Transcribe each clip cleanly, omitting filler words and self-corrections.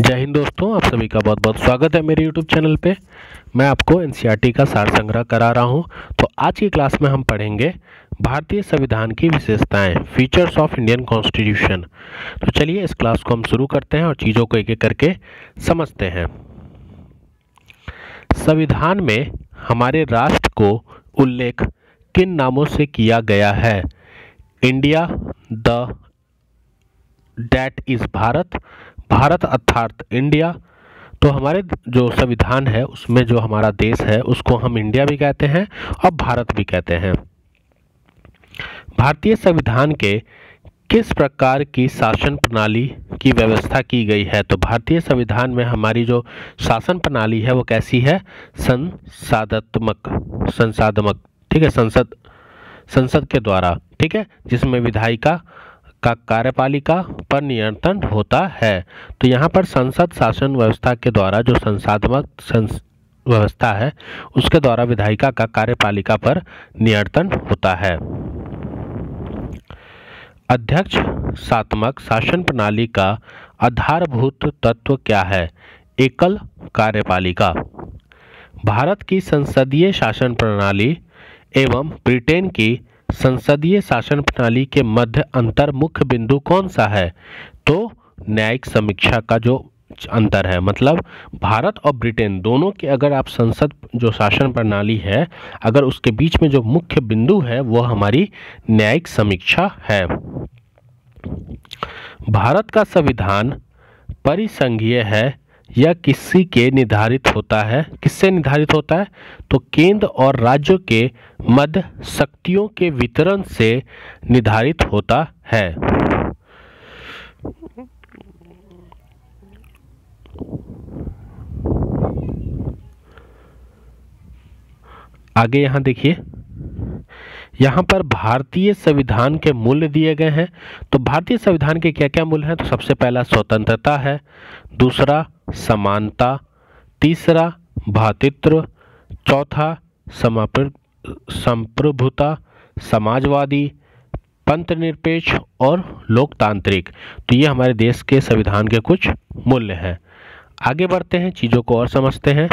जय हिंद दोस्तों, आप सभी का बहुत बहुत स्वागत है मेरे YouTube चैनल पे। मैं आपको एनसीईआरटी का सार संग्रह करा रहा हूँ। तो आज की क्लास में हम पढ़ेंगे भारतीय संविधान की विशेषताएं, फीचर्स ऑफ इंडियन कॉन्स्टिट्यूशन। तो चलिए इस क्लास को हम शुरू करते हैं और चीज़ों को एक एक करके समझते हैं। संविधान में हमारे राष्ट्र को उल्लेख किन नामों से किया गया है? India, the that is Bharat, Bharat अर्थात इंडिया। तो हमारे जो संविधान है उसमें जो हमारा देश है उसको हम इंडिया भी कहते हैं और भारत भी कहते हैं। भारतीय संविधान के किस प्रकार की शासन प्रणाली की व्यवस्था की गई है? तो भारतीय संविधान में हमारी जो शासन प्रणाली है वो कैसी है? संसाधनात्मक, ठीक है, संसद के द्वारा, ठीक है, जिसमें विधायिका का कार्यपालिका पर नियंत्रण होता है। तो यहाँ पर संसद शासन व्यवस्था के द्वारा जो संसाधनात्मक व्यवस्था है उसके द्वारा विधायिका का कार्यपालिका पर नियंत्रण होता है। अध्यक्ष शासनात्मक शासन प्रणाली का आधारभूत तत्व क्या है? एकल कार्यपालिका। भारत की संसदीय शासन प्रणाली एवं ब्रिटेन की संसदीय शासन प्रणाली के मध्य अंतर मुख्य बिंदु कौन सा है? तो न्यायिक समीक्षा का जो अंतर है, मतलब भारत और ब्रिटेन दोनों के अगर आप संसद जो शासन प्रणाली है अगर उसके बीच में जो मुख्य बिंदु है वो हमारी न्यायिक समीक्षा है। भारत का संविधान परिसंघीय है यह किसी के निर्धारित होता है? किससे निर्धारित होता है? तो केंद्र और राज्यों के मध्य शक्तियों के वितरण से निर्धारित होता है। आगे यहाँ देखिए, यहाँ पर भारतीय संविधान के मूल्य दिए गए हैं। तो भारतीय संविधान के क्या क्या मूल्य हैं? तो सबसे पहला स्वतंत्रता है, दूसरा समानता, तीसरा भ्रातृत्व, चौथा संप्रभुता, समाजवादी, पंथनिरपेक्ष और लोकतांत्रिक। तो ये हमारे देश के संविधान के कुछ मूल्य हैं। आगे बढ़ते हैं, चीज़ों को और समझते हैं।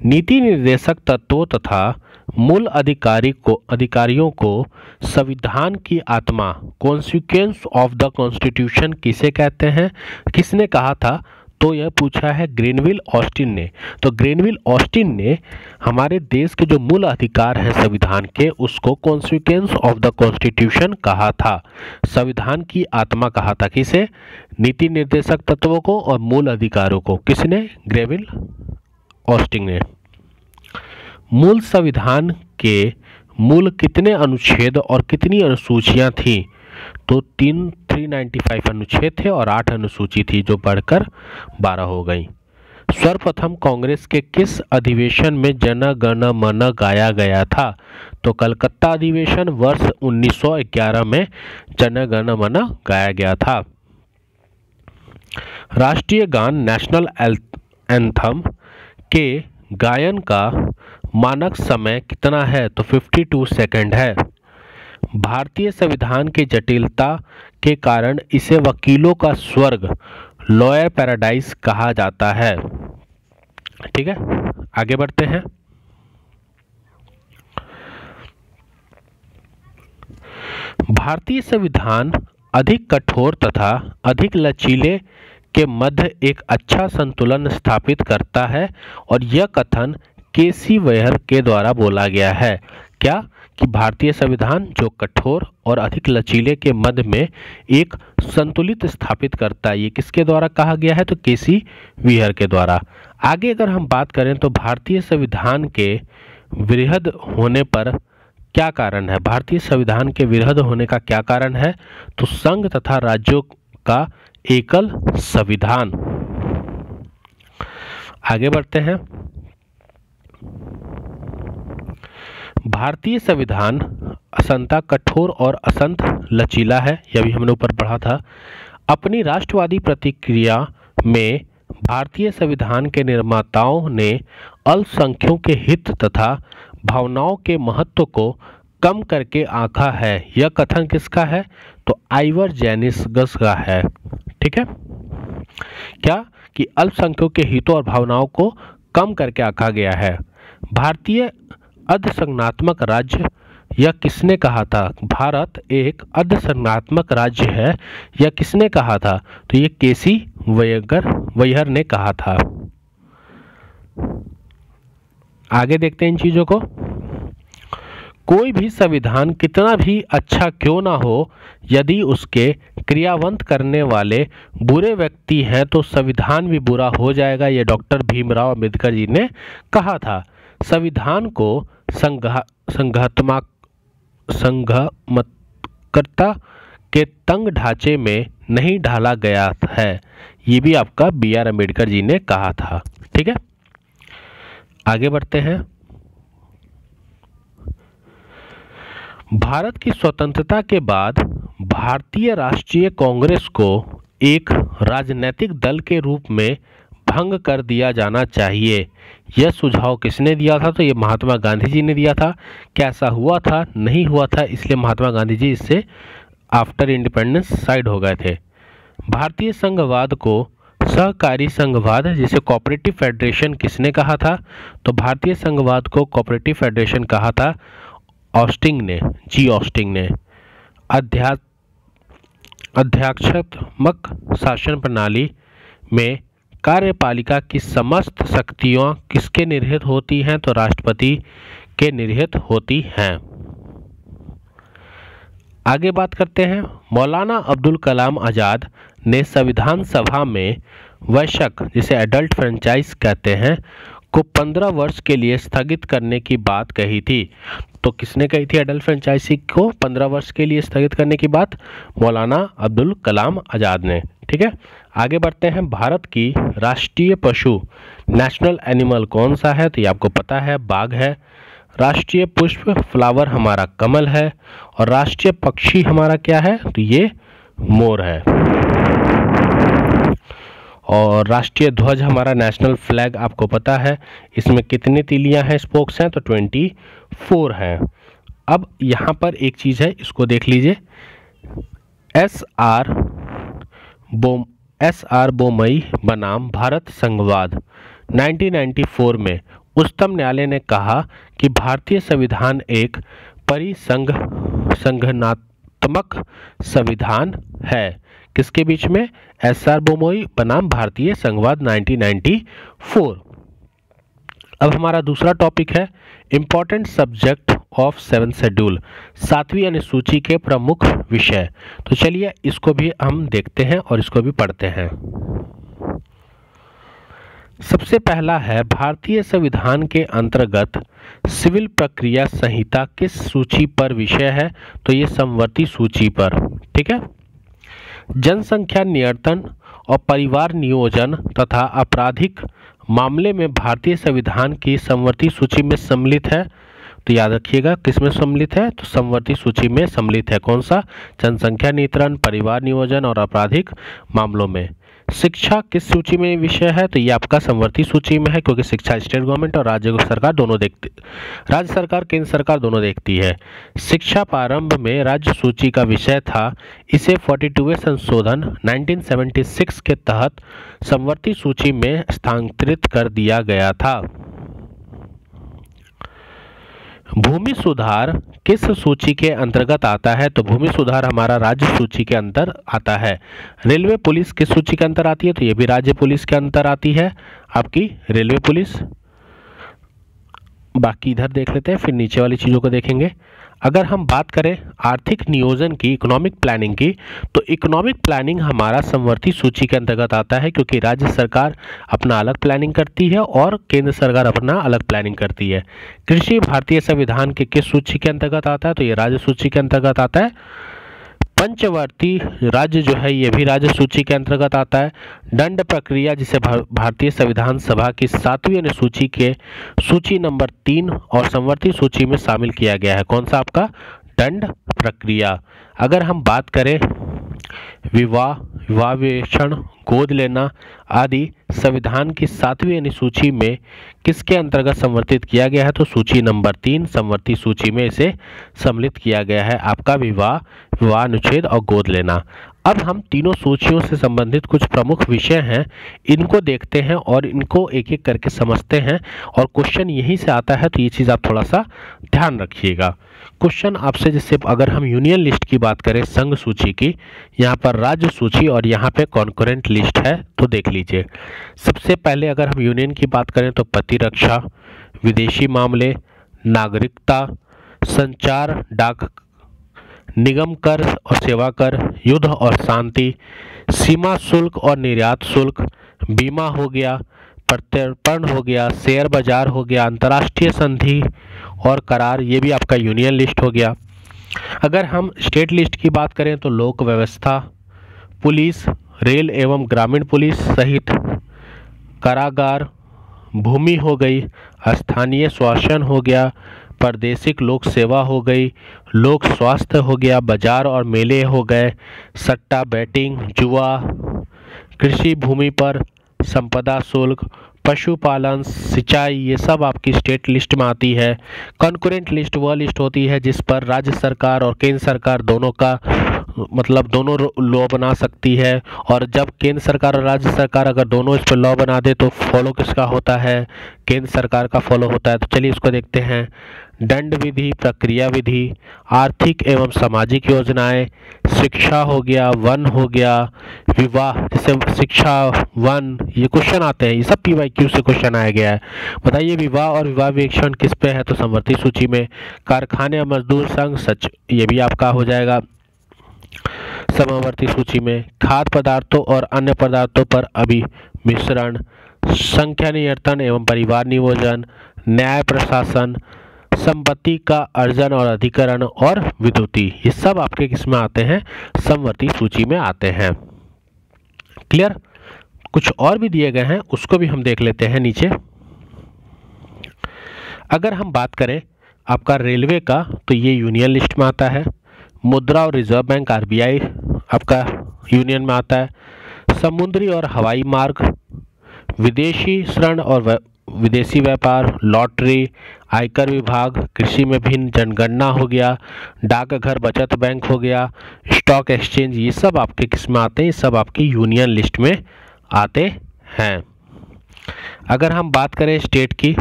नीति निर्देशक तत्वों तथा मूल अधिकारियों को संविधान की आत्मा, कॉन्सिक्वेंस ऑफ द कॉन्स्टिट्यूशन किसे कहते हैं? किसने कहा था? तो यह पूछा है ग्रेनविल ऑस्टिन ने। तो ग्रेनविल ऑस्टिन ने हमारे देश के जो मूल अधिकार हैं संविधान के उसको कॉन्सिक्वेंस ऑफ द कॉन्स्टिट्यूशन कहा था, संविधान की आत्मा कहा था। किसे? नीति निर्देशक तत्वों को और मूल अधिकारों को। किसने? ग्रेनविल ऑस्टिन ने। मूल संविधान के मूल कितने अनुच्छेद और कितनी अनुसूचियां थीं? तो 395 अनुच्छेद थे और 8 अनुसूची थी जो बढ़कर 12 हो गई। सर्वप्रथम कांग्रेस के किस अधिवेशन में जन गण मन गाया गया था? तो कलकत्ता अधिवेशन वर्ष 1911 में जन गण मन गाया गया था। राष्ट्रीय गान नेशनल एंथम के गायन का मानक समय कितना है? तो 52 सेकंड है। भारतीय संविधान की जटिलता के कारण इसे वकीलों का स्वर्ग, लॉयर पैराडाइज कहा जाता है। ठीक है, आगे बढ़ते हैं। भारतीय संविधान अधिक कठोर तथा अधिक लचीले के मध्य एक अच्छा संतुलन स्थापित करता है और यह कथन केसी वेयर के द्वारा बोला गया है। क्या? कि भारतीय संविधान जो कठोर और अधिक लचीले के मध्य में एक संतुलित स्थापित करता है, ये किसके द्वारा कहा गया है? तो केसी वेयर के द्वारा। आगे अगर हम बात करें तो भारतीय संविधान के वृहद होने पर क्या कारण है? भारतीय संविधान के वृहद होने का क्या कारण है? तो संघ तथा राज्यों का एकल संविधान। आगे बढ़ते हैं। भारतीय संविधान असंता कठोर और असंत लचीला है, यह भी हमने ऊपर पढ़ा था। अपनी राष्ट्रवादी प्रतिक्रिया में भारतीय संविधान के निर्माताओं ने अल्पसंख्यकों के हित तथा भावनाओं के महत्व को कम करके आंका है। यह कथन किसका है? तो आइवर जेनिसगस का है। ठीक है, क्या कि अल्पसंख्यकों के हितों और भावनाओं को कम करके आंका गया है। भारतीय अर्धसंघात्मक राज्य यह किसने कहा था? भारत एक अर्धसंघात्मक राज्य है, यह किसने कहा था? तो ये केसी वैयर ने कहा था। आगे देखते हैं इन चीजों को। कोई भी संविधान कितना भी अच्छा क्यों ना हो, यदि उसके क्रियान्वित करने वाले बुरे व्यक्ति हैं तो संविधान भी बुरा हो जाएगा। यह डॉक्टर भीमराव अंबेडकर जी ने कहा था। संविधान को संघमतकर्ता के तंग ढांचे में नहीं ढाला गया है। ये भी आपका B.R. अम्बेडकर जी ने कहा था। ठीक है, आगे बढ़ते हैं। भारत की स्वतंत्रता के बाद भारतीय राष्ट्रीय कांग्रेस को एक राजनीतिक दल के रूप में भंग कर दिया जाना चाहिए। यह सुझाव किसने दिया था? तो ये महात्मा गांधी जी ने दिया था। क्या ऐसा हुआ था? नहीं हुआ था, इसलिए महात्मा गांधी जी इससे आफ्टर इंडिपेंडेंस साइड हो गए थे। भारतीय संघवाद को सहकारी संघवाद जिसे कोऑपरेटिव फेडरेशन किसने कहा था? तो भारतीय संघवाद को कोऑपरेटिव फेडरेशन कहा था ऑस्टिंग ने, जी ऑस्टिंग ने। अध्यक्षात्मक शासन प्रणाली में कार्यपालिका की समस्त शक्तियां किसके निहित होती हैं? तो राष्ट्रपति के निहित होती हैं। आगे बात करते हैं। मौलाना अब्दुल कलाम आज़ाद ने संविधान सभा में वयस्क जिसे एडल्ट फ्रेंचाइज कहते हैं को 15 वर्ष के लिए स्थगित करने की बात कही थी। तो किसने कही थी एडल्ट फ्रेंचाइजी को 15 वर्ष के लिए स्थगित करने की बात? मौलाना अब्दुल कलाम आज़ाद ने। ठीक है, आगे बढ़ते हैं। भारत की राष्ट्रीय पशु नेशनल एनिमल कौन सा है? तो ये आपको पता है, बाघ है। राष्ट्रीय पुष्प फ्लावर हमारा कमल है। और राष्ट्रीय पक्षी हमारा क्या है? तो ये मोर है। और राष्ट्रीय ध्वज हमारा नेशनल फ्लैग आपको पता है, इसमें कितने तीलियां हैं, स्पोक्स हैं? तो 24 हैं। अब यहाँ पर एक चीज़ है, इसको देख लीजिए। एस.आर. बोमई बनाम भारत संघवाद 1994 में उच्चतम न्यायालय ने कहा कि भारतीय संविधान एक परिसंघनात्मक संविधान है। किसके बीच में? एस.आर. बोमोई बनाम भारतीय संघवाद 1994। अब हमारा दूसरा टॉपिक है important subject of 7th schedule, 7वीं अनुसूची के प्रमुख विषय। तो चलिए इसको भी हम देखते हैं और इसको भी पढ़ते हैं। सबसे पहला है भारतीय संविधान के अंतर्गत सिविल प्रक्रिया संहिता किस सूची पर विषय है? तो ये समवर्ती सूची पर। ठीक है, जनसंख्या नियंत्रण और परिवार नियोजन तथा आपराधिक मामले में भारतीय संविधान की समवर्ती सूची में सम्मिलित है। तो याद रखिएगा किसमें सम्मिलित है? तो समवर्ती सूची में सम्मिलित है। कौन सा? जनसंख्या नियंत्रण, परिवार नियोजन और आपराधिक मामलों में। शिक्षा किस सूची में विषय है? तो ये आपका समवर्ती सूची में है, क्योंकि शिक्षा स्टेट गवर्नमेंट और राज्य सरकार दोनों देखती, राज्य सरकार केंद्र सरकार दोनों देखती है। शिक्षा प्रारंभ में राज्य सूची का विषय था। इसे 42वें संशोधन 1976 के तहत समवर्ती सूची में स्थानांतरित कर दिया गया था। भूमि सुधार किस सूची के अंतर्गत आता है? तो भूमि सुधार हमारा राज्य सूची के अंदर आता है। रेलवे पुलिस किस सूची के अंदर आती है? तो ये भी राज्य पुलिस के अंदर आती है आपकी रेलवे पुलिस। बाकी इधर देख लेते हैं, फिर नीचे वाली चीज़ों को देखेंगे। अगर हम बात करें आर्थिक नियोजन की, इकोनॉमिक प्लानिंग की, तो इकोनॉमिक प्लानिंग हमारा समवर्ती सूची के अंतर्गत आता है, क्योंकि राज्य सरकार अपना अलग प्लानिंग करती है और केंद्र सरकार अपना अलग प्लानिंग करती है। कृषि भारतीय संविधान के किस सूची के अंतर्गत आता है? तो ये राज्य सूची के अंतर्गत आता है। पंचवर्ती राज्य जो है ये भी राज्य सूची के अंतर्गत आता है। दंड प्रक्रिया जिसे भारतीय संविधान सभा की 7वीं अनुसूची के सूची नंबर 3 और समवर्ती सूची में शामिल किया गया है। कौन सा आपका? दंड प्रक्रिया। अगर हम बात करें विवाहेषण, गोद लेना आदि संविधान की 7वीं अनुसूची में किसके अंतर्गत संवर्तित किया गया है? तो सूची नंबर 3 समवर्ती सूची में इसे सम्मिलित किया गया है। आपका विवाह, विवाह अनुच्छेद और गोद लेना। अब हम तीनों सूचियों से संबंधित कुछ प्रमुख विषय हैं, इनको देखते हैं और इनको एक एक करके समझते हैं, और क्वेश्चन यहीं से आता है, तो ये चीज़ आप थोड़ा सा ध्यान रखिएगा। क्वेश्चन आपसे, जैसे अगर हम यूनियन लिस्ट की बात करें, संघ सूची की, यहाँ पर राज्य सूची और यहाँ पे कॉन्करेंट लिस्ट है, तो देख लीजिए। सबसे पहले अगर हम यूनियन की बात करें तो प्रतिरक्षा, विदेशी मामले, नागरिकता, संचार, डाक, निगम कर और सेवा कर, युद्ध और शांति, सीमा शुल्क और निर्यात शुल्क, बीमा हो गया, प्रत्यर्पण हो गया, शेयर बाजार हो गया, अंतर्राष्ट्रीय संधि और करार, ये भी आपका यूनियन लिस्ट हो गया। अगर हम स्टेट लिस्ट की बात करें तो लोक व्यवस्था, पुलिस, रेल एवं ग्रामीण पुलिस सहित कारागार, भूमि हो गई, स्थानीय शासन हो गया, प्रादेशिक लोक सेवा हो गई, लोक स्वास्थ्य हो गया, बाजार और मेले हो गए, सट्टा बैटिंग, जुआ, कृषि भूमि पर संपदा शुल्क, पशुपालन, सिंचाई, ये सब आपकी स्टेट लिस्ट में आती है। कॉन्करेंट लिस्ट वह लिस्ट होती है जिस पर राज्य सरकार और केंद्र सरकार दोनों का मतलब दोनों लॉ बना सकती है, और जब केंद्र सरकार और राज्य सरकार अगर दोनों इस पर लॉ बना दे तो फॉलो किसका होता है, केंद्र सरकार का फॉलो होता है। तो चलिए इसको देखते हैं। दंड विधि, प्रक्रिया विधि, आर्थिक एवं सामाजिक योजनाएं, शिक्षा हो गया, वन हो गया, विवाह, जैसे शिक्षा, वन, ये क्वेश्चन आते हैं, ये सब PYQ से क्वेश्चन आया गया है। बताइए विवाह और विवाह विवेक्षण किस पे है, तो समवर्ती सूची में। कारखाने और मजदूर संघ सच, ये भी आपका हो जाएगा समवर्ती सूची में। खाद्य पदार्थों और अन्य पदार्थों पर अभिमिश्रण, संख्या नियंत्रण एवं परिवार नियोजन, न्याय प्रशासन, संपत्ति का अर्जन और अधिकरण और विद्युती, ये सब आपके किस में आते हैं, समवर्ती सूची में आते हैं। क्लियर। कुछ और भी दिए गए हैं, उसको भी हम देख लेते हैं नीचे। अगर हम बात करें आपका रेलवे का, तो ये यूनियन लिस्ट में आता है। मुद्रा और रिजर्व बैंक RBI आपका यूनियन में आता है। समुद्री और हवाई मार्ग, विदेशी ऋण और विदेशी व्यापार, लॉटरी, आयकर विभाग, कृषि में भिन्न, जनगणना हो गया, डाकघर, बचत बैंक हो गया, स्टॉक एक्सचेंज, ये सब आपके किस में आते हैं, ये सब आपकी यूनियन लिस्ट में आते हैं। अगर हम बात करें स्टेट की,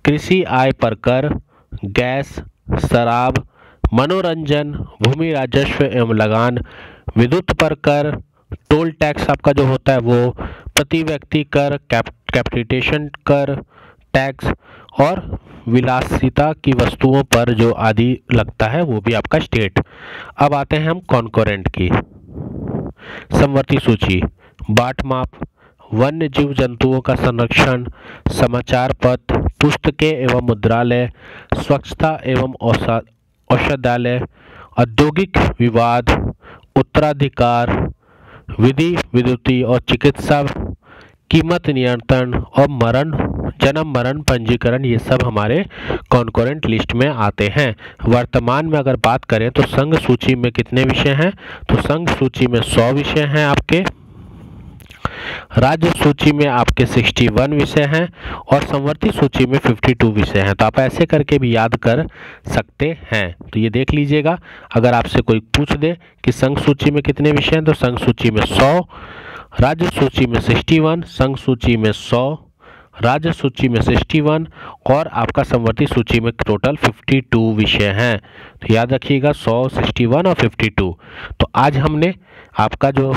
कृषि आय पर कर, गैस, शराब, मनोरंजन, भूमि राजस्व एवं लगान, विद्युत पर कर, टोल टैक्स आपका जो होता है वो, प्रति व्यक्ति कर, कैपिटेशन कर, टैक्स, और विलासिता की वस्तुओं पर जो आदि लगता है वो भी आपका स्टेट। अब आते हैं हम कॉन्करेंट की। समवर्ती सूची, बाट माप, वन्य जीव जंतुओं का संरक्षण, समाचार पत्र, पुस्तकें एवं मुद्रालय, स्वच्छता एवं औषधालय, औद्योगिक विवाद, उत्तराधिकार, विधि, विद्युती और चिकित्सा, कीमत नियंत्रण और जन्म मरण पंजीकरण, ये सब हमारे कॉन्करेंट लिस्ट में आते हैं। वर्तमान में अगर बात करें तो संघ सूची में कितने विषय हैं, तो संघ सूची में 100 विषय हैं आपके, राज्य सूची में आपके 61 विषय हैं, और समवर्ती सूची में 52 विषय हैं। तो आप ऐसे करके भी याद कर सकते हैं। तो ये देख लीजिएगा, अगर आपसे कोई पूछ दे कि संघ सूची में कितने विषय हैं, तो संघ सूची में 100, राज्य सूची में 61, संघ सूची में 100, राज्य सूची में 61, और आपका समवर्ती सूची में टोटल 52 विषय हैं। तो याद रखिएगा 100, 61 और 52। तो आज हमने आपका जो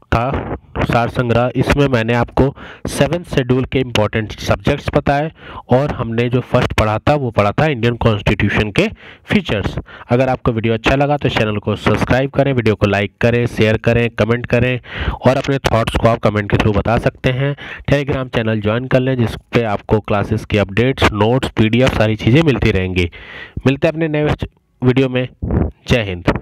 था सार संग्रह, इसमें मैंने आपको 7th शेड्यूल के इम्पोर्टेंट सब्जेक्ट्स बताए, और हमने जो फर्स्ट पढ़ा था वो पढ़ा था इंडियन कॉन्स्टिट्यूशन के फीचर्स। अगर आपको वीडियो अच्छा लगा तो चैनल को सब्सक्राइब करें, वीडियो को लाइक करें, शेयर करें, कमेंट करें, और अपने थॉट्स को आप कमेंट के थ्रू बता सकते हैं। टेलीग्राम चैनल ज्वाइन कर लें, जिस पे आपको क्लासेस की अपडेट्स, नोट्स, PDF सारी चीज़ें मिलती रहेंगी। मिलते हैं अपने नेक्स्ट वीडियो में। जय हिंद।